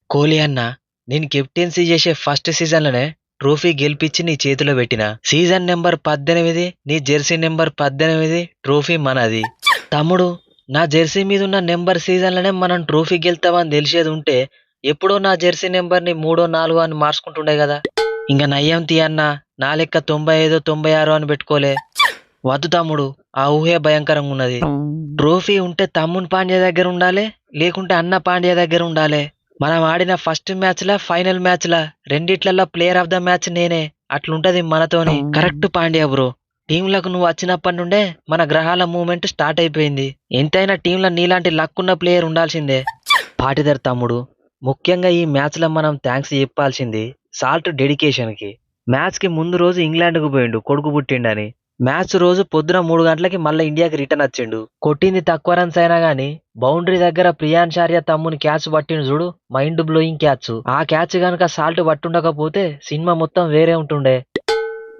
కోహ్లీ అన్న, నేను కెప్టెన్సీ చేసే ఫస్ట్ సీజన్లోనే ట్రోఫీ గెలిపించి నీ చేతిలో పెట్టిన. సీజన్ నెంబర్ 18, నీ జెర్సీ నెంబర్ 18, ట్రోఫీ మనది. తమ్ముడు, నా జెర్సీ మీద ఉన్న నెంబర్ సీజన్లోనే మనం ట్రోఫీ గెలుతామని తెలిసేది ఉంటే ఎప్పుడో నా జెర్సీ నెంబర్ని 3, 4 అని మార్చుకుంటుండే కదా. ఇంకా నయ్యం తీ అన్న, నా లెక్క 95, 96 అని పెట్టుకోలే. వద్దు తమ్ముడు, ఆ ఊహే భయంకరంగా ఉన్నది. ట్రోఫీ ఉంటే తమ్ముని పాండ్యా దగ్గర ఉండాలి, లేకుంటే అన్న పాండ్యా దగ్గర ఉండాలి. మనం ఆడిన ఫస్ట్ మ్యాచ్లా, ఫైనల్ మ్యాచ్లా రెండిట్లలో ప్లేయర్ ఆఫ్ ద మ్యాచ్ నేనే. అట్లుంటది మనతోని. Correct Pandya bro. టీంలకు నువ్వు వచ్చినప్పటి నుండే మన గ్రహాల మూవ్మెంట్ స్టార్ట్ అయిపోయింది. ఎంతైనా టీంలో నీలాంటి లక్ ఉన్న ప్లేయర్ ఉండాల్సిందే. పాటిదర్ తమ్ముడు, ముఖ్యంగా ఈ మ్యాచ్లో మనం థ్యాంక్స్ చెప్పాల్సింది సాల్ట్ డెడికేషన్కి. మ్యాచ్కి ముందు రోజు ఇంగ్లాండ్కు పోయిండు కొడుకు పుట్టిండని. మ్యాచ్ రోజు పొద్దున 3 గంటలకి మళ్ళీ ఇండియాకి రిటర్న్ వచ్చిండు. కొట్టింది తక్కువ రన్స్ అయినా గానీ బౌండరీ దగ్గర ప్రియాన్షార్య తమ్ముని క్యాచ్ పట్టిండు చూడు, మైండ్ బ్లోయింగ్ క్యాచ్. ఆ క్యాచ్ గనక సాల్ట్ పట్టుండకపోతే సినిమా మొత్తం వేరే ఉంటుండే.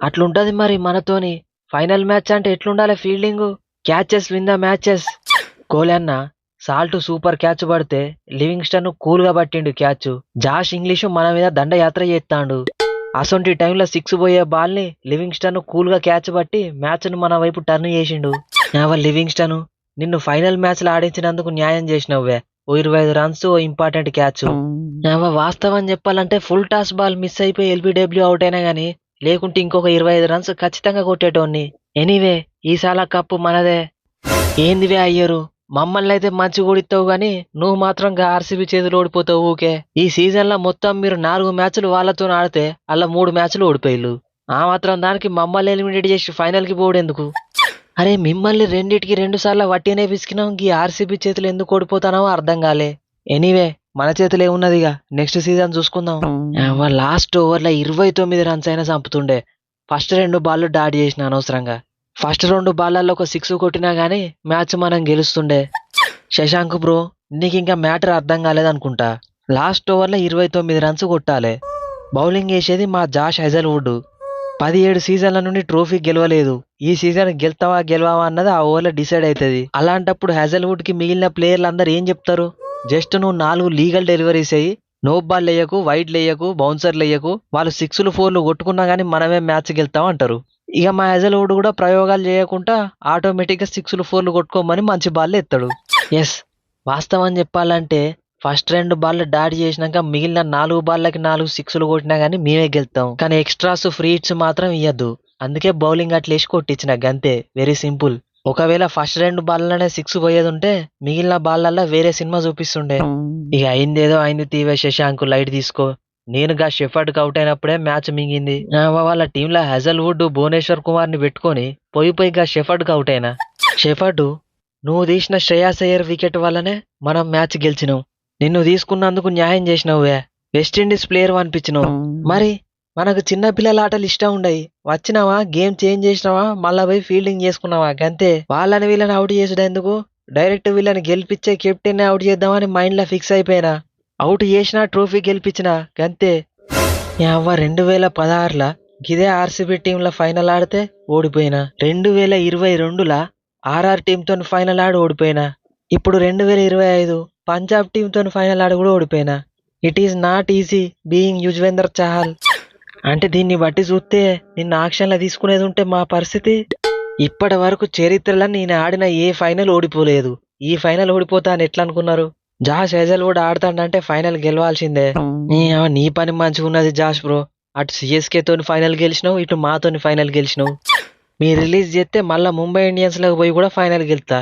అట్లుంటది మరి మనతోని. ఫైనల్ మ్యాచ్ అంటే ఎట్లుండాలి fielding? Catches win the matches. Kohli అన్న, సాల్ట్ సూపర్ క్యాచ్ పడితే లివింగ్స్టన్ కూల్ గా పట్టిండు క్యాచ్. జాష్ ఇంగ్లీషు మన మీద దండయాత్ర చేస్తాడు. అసొంటి టైంలో 6 పోయే బాల్ ని లివింగ్స్టన్ కూల్ గా క్యాచ్ పట్టి మ్యాచ్ ను మన వైపు టర్న్ చేసిండు. లివింగ్స్టన్, నిన్ను ఫైనల్ మ్యాచ్ లో ఆడించినందుకు న్యాయం చేసినవ్వే. ఓ 25 రన్స్, ఓ ఇంపార్టెంట్ క్యాచ్. వాస్తవం చెప్పాలంటే ఫుల్ టాస్ బాల్ మిస్ అయిపోయి ఎల్బిడబ్ల్యూ అవుట్ అయినా గానీ, లేకుంటే ఇంకొక 25 రన్స్ ఖచ్చితంగా కొట్టేటోన్ని. ఎనీవే, ఈసాల కప్పు మనదే. ఏందివే అయ్యరు, మమ్మల్ని అయితే మంచి ఓడిస్తావు గాని నువ్వు మాత్రం ఆర్సీబీ చేతులు ఓడిపోతావు ఊకే. ఈ సీజన్ లో మొత్తం మీరు 4 మ్యాచ్లు వాళ్ళతో ఆడితే అలా 3 మ్యాచ్లు ఓడిపోయిల్లు. ఆ మాత్రం దానికి మమ్మల్ని ఎలిమినేట్ చేసి ఫైనల్ కి పోవడెందుకు? అరే, మిమ్మల్ని రెండిటికి 2 సార్లు వట్టినే పిసికినాం. ఈ ఆర్సీబీ చేతులు ఎందుకు ఓడిపోతానో అర్థం కాలే. ఎనీవే, మన చేతులు ఏమున్నదిగా, నెక్స్ట్ సీజన్ చూసుకుందాం. లాస్ట్ ఓవర్లో 29 రన్స్ అయినా చంపుతుండే. ఫస్ట్ 2 బాళ్ళు డాట్ చేసిన అనవసరంగా. ఫస్ట్ 2 బాళ్ళల్లో ఒక 6 కొట్టినా గానీ మ్యాచ్ మనం గెలుస్తుండే. శశాంక్ బ్రో, నీకు ఇంకా మ్యాటర్ అర్థం కాలేదనుకుంటా. లాస్ట్ ఓవర్లో 29 రన్స్ కొట్టాలి. బౌలింగ్ వేసేది మా జాష్ హెజల్వుడ్. 17 సీజన్ల నుండి ట్రోఫీ గెలవలేదు. ఈ సీజన్ గెలుతావా గెలవావా అన్నది ఆ ఓవర్లో డిసైడ్ అవుతుంది. అలాంటప్పుడు హెజల్వుడ్ కి మిగిలిన ప్లేయర్లు అందరు ఏం చెప్తారు? జస్ట్ నువ్వు 4 లీగల్ డెలివరీస్ అయ్యి నో బాల్ లేయకు, వైడ్ లేయకు, బౌన్సర్ లేయకు, వాళ్ళు 6లు 4లు కొట్టుకున్నా గానీ మనమే మ్యాచ్ గెలుతాం అంటారు. ఇక మా హెజల్వుడ్ కూడా ప్రయోగాలు చేయకుండా ఆటోమేటిక్గా 6లు 4లు కొట్టుకోమని మంచి బాల్ ఎత్తాడు. ఎస్, వాస్తవం చెప్పాలంటే ఫస్ట్ 2 బాల్ డాట్ చేసినాక మిగిలిన 4 బాళ్ళకి 4 6లు కొట్టినా గానీ మేమే గెలుతాం. కానీ ఎక్స్ట్రాస్, ఫ్రీ హిట్స్ మాత్రం ఇయ్యద్దు. అందుకే బౌలింగ్ అట్లేసి కొట్టించిన గంతే. Very simple. ఒకవేళ ఫస్ట్ 2 బాల్లనే 6 పోయేది ఉంటే మిగిలిన బాల్లల్లో వేరే సినిమా చూపిస్తుండే. ఇక అయిందేదో అయింది తీవే శశాంక్, లైట్ తీసుకో. నేనుగా షెఫర్డ్ అవుట్ అయినప్పుడే మ్యాచ్ మింగింది. వాళ్ళ టీంలో హెజల్వుడ్, భువనేశ్వర్ కుమార్ ని పెట్టుకొని పోయిగా షెఫర్డ్ అవుట్ అయినా. షెఫర్డ్, నువ్వు తీసిన శ్రేయాస్ అయ్యర్ వికెట్ వల్లనే మనం మ్యాచ్ గెలిచినావు. నిన్ను తీసుకున్నందుకు న్యాయం చేసినావువే. West Indies player అనిపించినావు. మరి మనకు చిన్న పిల్లల ఆటలు ఇష్టం ఉండయి. వచ్చినావా, గేమ్ చేంజ్ చేసినావా, మళ్ళా పోయి ఫీల్డింగ్ చేసుకున్నావా గంతే. వాళ్ళని వీళ్ళని అవుట్ చేసుడు ఎందుకు? డైరెక్ట్ వీళ్ళని గెలిపించే కెప్టెన్ అవుట్ చేద్దామని మైండ్ లో ఫిక్స్ అయిపోయినా. అవుట్ చేసినా, ట్రోఫీ గెలిపించినా గంతే. 2016లా గిదే ఆర్సీబీ టీంలో ఫైనల్ ఆడితే ఓడిపోయినా. 2022లా ఆర్ఆర్ టీంతో ఫైనల్ ఆడి ఓడిపోయినా. ఇప్పుడు 2025 పంజాబ్ టీంతో ఫైనల్ ఆడి కూడా ఓడిపోయినా. It is not easy being Yuzvendra Chahal. అంటే దీన్ని బట్టి చూస్తే నిన్న ఆక్షన్లో తీసుకునేది ఉంటే మా పరిస్థితి. ఇప్పటి వరకు చరిత్రలో నేను ఆడిన ఏ ఫైనల్ ఓడిపోలేదు. ఈ ఫైనల్ ఓడిపోతా అని ఎట్లా అనుకున్నారు? జాష్ హెజల్వుడ్ ఆడతాడంటే ఫైనల్ గెలవాల్సిందే. నీ పని మంచిగా ఉన్నది జాష్ బ్రో. అటు సిఎస్కే తోని ఫైనల్ గెలిచినావు, ఇటు మాతోని ఫైనల్ గెలిచినావు. మీ రిలీజ్ చేస్తే మళ్ళా ముంబై ఇండియన్స్ లకు పోయి కూడా ఫైనల్ గెలుతా.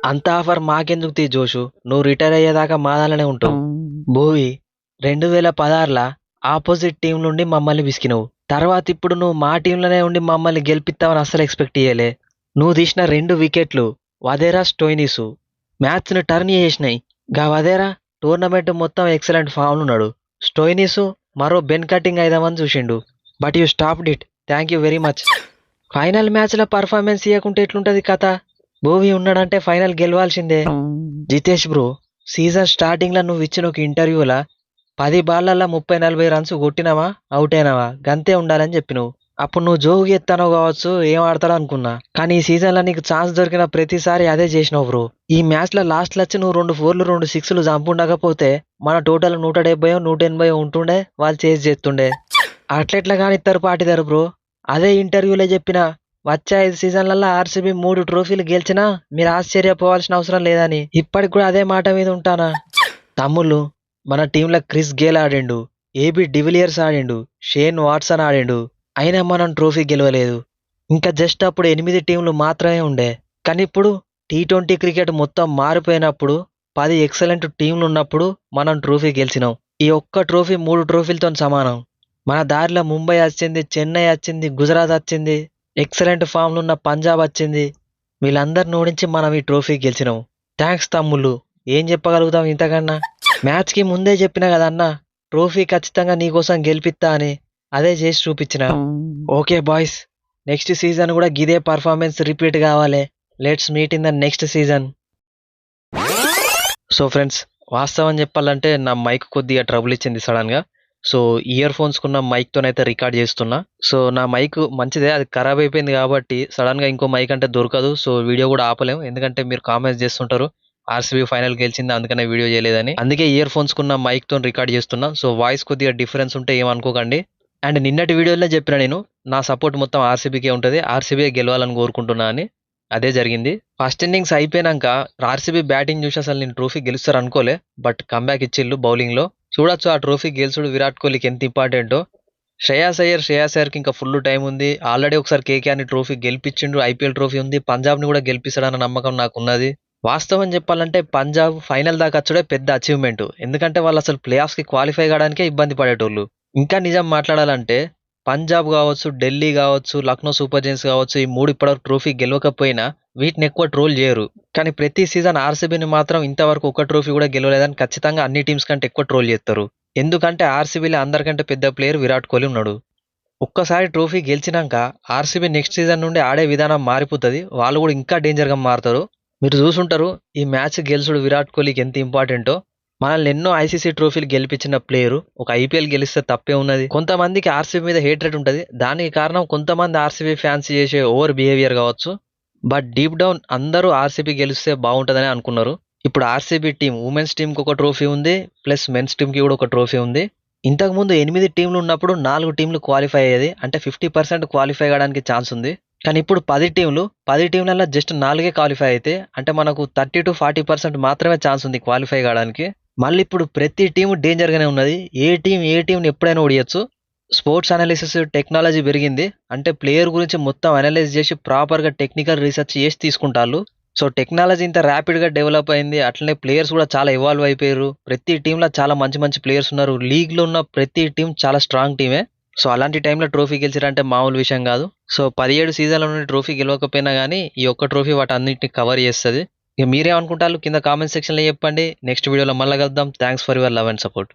అంత ఆఫర్ మాకెందుకు తీ జోషు, నువ్వు రిటైర్ అయ్యేదాకా మా దానిలోనే ఉంటావు. భూవి, 2016లా ఆపోజిట్ టీం నుండి మమ్మల్ని విసికినవు. తర్వాత ఇప్పుడు నువ్వు మా టీంలోనే ఉండి మమ్మల్ని గెలిపిస్తావని అస్సలు ఎక్స్పెక్ట్ చేయలే. నువ్వు తీసిన 2 వికెట్లు వదేరా, స్టోయినిసు మ్యాచ్ ను టర్న్ చేసినాయి. గా వదేరా టోర్నమెంట్ మొత్తం ఎక్సలెంట్ ఫామ్ ఉన్నాడు. స్టోయినిసు మరో బెన్ కటింగ్ అయిదామని చూసిండు. But you stopped it. Thank you very much. Final match లో పర్ఫార్మెన్స్ ఇవ్వకుంటే ఎట్లుంటది కథ? భూవి ఉన్నాడంటే ఫైనల్ గెలవాల్సిందే. జితేష్ బ్రో, సీజన్ స్టార్టింగ్ లో నువ్వు ఇచ్చిన ఒక ఇంటర్వ్యూలా 10 బాళ్లలో 30-40 రన్స్ కొట్టినావా, అవుట్ అయినావా గంతే ఉండాలని చెప్పినావు. అప్పుడు నువ్వు జోగు ఎత్తానో కావచ్చు ఏం ఆడతాడు అనుకున్నా, కానీ ఈ సీజన్లో నీకు ఛాన్స్ దొరికిన ప్రతిసారి అదే చేసినావు బ్రో. ఈ మ్యాచ్లో లాస్ట్లో వచ్చి నువ్వు 2 4లు 2 6లు చంపుండకపోతే మన టోటల్ 170 180 ఉంటుండే, వాళ్ళు చేసి చేస్తుండే. అట్లెట్లా కానీ ఇద్దరు పాటిదారు బ్రో. అదే ఇంటర్వ్యూలో చెప్పిన వచ్చే 5 సీజన్లలో ఆర్సీబీ 3 ట్రోఫీలు గెలిచినా మీరు ఆశ్చర్యపోవాల్సిన అవసరం లేదని. ఇప్పటికి కూడా అదే మాట మీద ఉంటానా. తమ్ముళ్ళు, మన టీంలో క్రిస్ గేల్ ఆడిండు, ఏబీ డివిలియర్స్ ఆడిండు, షేన్ వాట్సన్ ఆడిండు, అయినా మనం ట్రోఫీ గెలవలేదు. ఇంకా జస్ట్ అప్పుడు 8 టీంలు మాత్రమే ఉండే. కానీ ఇప్పుడు T20 క్రికెట్ మొత్తం మారిపోయినప్పుడు 10 ఎక్సలెంట్ టీంలు ఉన్నప్పుడు మనం ట్రోఫీ గెలిచినాం. ఈ ఒక్క ట్రోఫీ 3 ట్రోఫీలతో సమానం. మన దారిలో ముంబై వచ్చింది, చెన్నై వచ్చింది, గుజరాత్ వచ్చింది, ఎక్సలెంట్ ఫామ్లో ఉన్న పంజాబ్ వచ్చింది. వీళ్ళందరిని ఓడించి మనం ఈ ట్రోఫీ గెలిచినాం. థ్యాంక్స్ తమ్ముళ్ళు. ఏం చెప్పగలుగుతాం ఇంతకన్నా. మ్యాచ్కి ముందే చెప్పిన కదన్నా ట్రోఫీ ఖచ్చితంగా నీకోసం గెలిపిస్తా అని. అదే చేసి చూపించిన. ఓకే బాయ్స్, నెక్స్ట్ సీజన్ కూడా గిదే పర్ఫార్మెన్స్ రిపీట్ కావాలి. Let's meet in the next season. So friends, వాస్తవం చెప్పాలంటే నా మైక్ కొద్దిగా ట్రబుల్ ఇచ్చింది సడన్గా. సో ఇయర్ ఫోన్స్కున్న మైక్తోనైతే రికార్డ్ చేస్తున్నా. సో నా మైక్ మంచిదే, అది ఖరాబ్ అయిపోయింది కాబట్టి సడన్గా ఇంకో మైక్ అంటే దొరకదు. సో వీడియో కూడా ఆపలేము, ఎందుకంటే మీరు కామెంట్స్ చేస్తుంటారు ఆర్సీబీ ఫైనల్ గెలిచింది అందుకనే వీడియో చేయలేదని. అందుకే ఇయర్ ఫోన్స్కున్న మైక్తో రికార్డ్ చేస్తున్నా. సో వాయిస్ కొద్దిగా డిఫరెన్స్ ఉంటే ఏమనుకోకండి. అండ్ నిన్నటి వీడియోలో చెప్పిన నేను నా సపోర్ట్ మొత్తం ఆర్సీబీకే ఉంటుంది, ఆర్సీబీ గెలవాలని కోరుకుంటున్నా అని. అదే జరిగింది. ఫస్ట్ ఇన్నింగ్స్ అయిపోయినాక ఆర్సీబీ బ్యాటింగ్ చూసి అసలు నేను ట్రోఫీ గెలుస్తారు అనుకోలే, బట్ కంబ్యాక్ ఇచ్చిళ్ళు బౌలింగ్లో. చూడొచ్చు ఆ ట్రోఫీ గెలుచుడు విరాట్ కోహ్లీకి ఎంత ఇంపార్టెంటో. శ్రేయాస్ అయ్యర్కి ఇంకా ఫుల్ టైం ఉంది. ఆల్రెడీ ఒకసారి కేకేఆర్ని ట్రోఫీ గెలిపించిండు, ఐపీఎల్ ట్రోఫీ ఉంది, పంజాబ్ని కూడా గెలిపిస్తాడన్న నమ్మకం నాకు ఉన్నది. వాస్తవం చెప్పాలంటే పంజాబ్ ఫైనల్ దాకా వచ్చుడే పెద్ద అచీవ్మెంట్, ఎందుకంటే వాళ్ళు అసలు ప్లే ఆఫ్స్కి క్వాలిఫై కావడానికే ఇబ్బంది పడేటోళ్ళు. ఇంకా నిజం మాట్లాడాలంటే పంజాబ్ కావచ్చు, ఢిల్లీ కావచ్చు, లక్నో సూపర్ జైంట్స్ కావచ్చు, ఈ 3 ఇప్పటివరకు ట్రోఫీ గెలవకపోయినా వీటిని ఎక్కువ ట్రోల్ చేయరు. కానీ ప్రతి సీజన్ ఆర్సీబీని మాత్రం ఇంతవరకు ఒక ట్రోఫీ కూడా గెలవలేదని ఖచ్చితంగా అన్ని టీమ్స్ కంటే ఎక్కువ ట్రోల్ చేస్తారు. ఎందుకంటే ఆర్సీబీలో అందరికంటే పెద్ద ప్లేయర్ విరాట్ కోహ్లీ ఉన్నాడు. ఒక్కసారి ట్రోఫీ గెలిచినాక ఆర్సీబీ నెక్స్ట్ సీజన్ నుండి ఆడే విధానం మారిపోతుంది, వాళ్ళు కూడా ఇంకా డేంజర్గా మారుతారు. మీరు చూసుంటారు ఈ మ్యాచ్ గెలుచుడు విరాట్ కోహ్లీకి ఎంత ఇంపార్టెంటో. మనల్ని ఎన్నో ఐసీసీ ట్రోఫీలు గెలిపించిన ప్లేయరు ఒక ఐపీఎల్ గెలిస్తే తప్పే ఉన్నది. కొంతమందికి ఆర్సీబీ మీద హేట్రేట్ ఉంటుంది, దానికి కారణం కొంతమంది ఆర్సీబీ ఫ్యాన్స్ చేసే ఓవర్ బిహేవియర్ కావచ్చు. బట్ డీప్ డౌన్ అందరూ ఆర్సీబీ గెలిస్తే బాగుంటుందని అనుకున్నారు. ఇప్పుడు ఆర్సీబీ టీం ఉమెన్స్ టీంకి ఒక ట్రోఫీ ఉంది, ప్లస్ మెన్స్ టీంకి కూడా ఒక ట్రోఫీ ఉంది. ఇంతకుముందు 8 టీంలు ఉన్నప్పుడు 4 టీంలు క్వాలిఫై అయ్యేది, అంటే 50% క్వాలిఫై కావడానికి ఛాన్స్ ఉంది. కానీ ఇప్పుడు 10 టీంలు, 10 టీంలలో జస్ట్ 4 క్వాలిఫై అయితే, అంటే మనకు 30 to 40% మాత్రమే ఛాన్స్ ఉంది క్వాలిఫై కావడానికి. మళ్ళీ ఇప్పుడు ప్రతి టీం డేంజర్గానే ఉన్నది, ఏ టీంని ఎప్పుడైనా ఓడియచ్చు. స్పోర్ట్స్ అనాలిసిస్ టెక్నాలజీ పెరిగింది, అంటే ప్లేయర్ గురించి మొత్తం అనలైజ్ చేసి ప్రాపర్గా టెక్నికల్ రీసెర్చ్ చేసి తీసుకుంటారు. సో టెక్నాలజీ ఇంత ర్యాపిడ్గా డెవలప్ అయింది, అట్లనే ప్లేయర్స్ కూడా చాలా ఇవాల్వ్ అయిపోయారు. ప్రతి టీంలో చాలా మంచి మంచి ప్లేయర్స్ ఉన్నారు, లీగ్లో ఉన్న ప్రతి టీం చాలా స్ట్రాంగ్ టీమే. సో అలాంటి టైంలో ట్రోఫీ గెలిచారంటే మామూలు విషయం కాదు. సో 17 సీజన్ల నుండి ట్రోఫీ గెలవకపోయినా కానీ ఈ ఒక్క ట్రోఫీ వాటి అన్నింటినీ కవర్ చేస్తుంది. ఇక మీరేమనుకుంటారు కింద కామెంట్ సెక్షన్లో చెప్పండి. నెక్స్ట్ వీడియోలో మళ్ళీ కలుద్దాం. Thanks for your love and support.